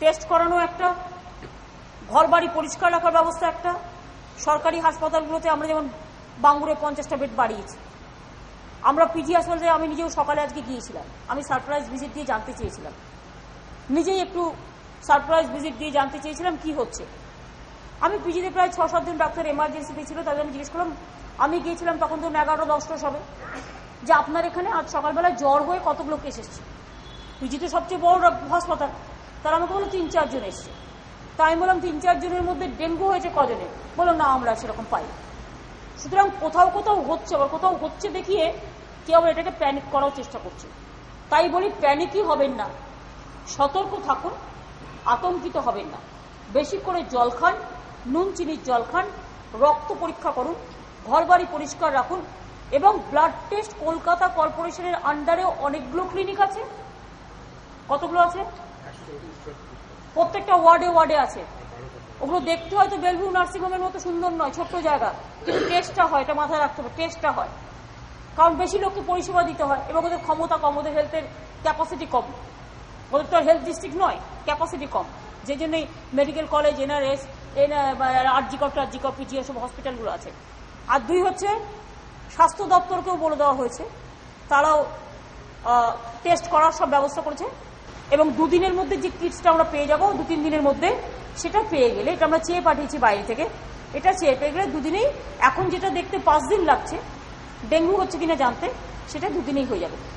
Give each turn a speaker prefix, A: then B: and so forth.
A: Test করানো একটা, ঘর বাড়ি পরিষ্কার রাখার ব্যবস্থা একটা। সরকারি হাসপাতালগুলোতে আমরা যেমন বাঙ্গুরে 50টা বেড বাড়িয়েছি। আমরা পিজি হাসপাতালে আমি নিজেও সকালে আজকে গিয়েছিলাম, আমি সারপ্রাইজ ভিজিট দিয়ে জানতে চেয়েছিলাম, নিজেই একটু সারপ্রাইজ ভিজিট দিয়ে জানতে চেয়েছিলাম কি হচ্ছে। আমি পিজিতে প্রায় 6-7 জন ডাক্তার এমার্জেন্সিতে ছিল, তাদের আমি জিজ্ঞেস করলাম, আমি গিয়েছিলাম তখন তো 11-10টা সবে, যে আপনার এখানে আজ সকালবেলায় জ্বর হয়ে কতগুলো কেস এসছে। পিজি তো সবচেয়ে বড় হাসপাতাল, তারা আমাকে বললো 3-4 জন এসছে। তাই আমি বললাম 3-4 জনের মধ্যে ডেঙ্গু হয়েছে কজনে? বললো না আমরা সেরকম পাই। সুতরাং কোথাও কোথাও হচ্ছে, আবার কোথাও হচ্ছে দেখিয়ে কেউ আবার এটাকে প্যানিক করার চেষ্টা করছে। তাই বলি প্যানিকই হবেন না, সতর্ক থাকুন, আতঙ্কিত হবেন না। বেশি করে জল খান, নুন চিনির জল খান, রক্ত পরীক্ষা করুন, ঘর বাড়ি পরিষ্কার রাখুন, এবং ব্লাড টেস্ট কলকাতা কর্পোরেশনের আন্ডারেও অনেকগুলো ক্লিনিক আছে। কতগুলো আছে? প্রত্যেকটা ওয়ার্ডে ওয়ার্ডে আছে। ওগুলো দেখতে হয়তো বেলভিউ নার্সিংহোমের মতো সুন্দর নয়, ছোট্ট জায়গা, কিন্তু টেস্টটা হয়, এটা মাথায় রাখতে হবে, টেস্টটা হয়। কারণ বেশি লোককে পরিষেবা দিতে হয় এবং ওদের ক্ষমতা কম, ওদের হেলথের ক্যাপাসিটি কম। ওদের তো হেলথ ডিস্ট্রিক্ট নয়, ক্যাপাসিটি কম, যে জন্যই medical college, NRS, RG Kar PG এসব হসপিটালগুলো আছে। আর 2 হচ্ছে স্বাস্থ্য দপ্তরকেও বলে দেওয়া হয়েছে, তারাও টেস্ট করার সব ব্যবস্থা করেছে। এবং 2 দিনের মধ্যে যে কিটসটা আমরা পেয়ে যাবো, 2-3 দিনের মধ্যে সেটা পেয়ে গেলে, এটা আমরা চেয়ে পাঠিয়েছি বাইরে থেকে, এটা চেয়ে পেয়ে গেলে 2 দিনেই, এখন যেটা দেখতে 5 দিন লাগছে ডেঙ্গু হচ্ছে কিনা জানতে, সেটা 2 দিনেই হয়ে যাবে।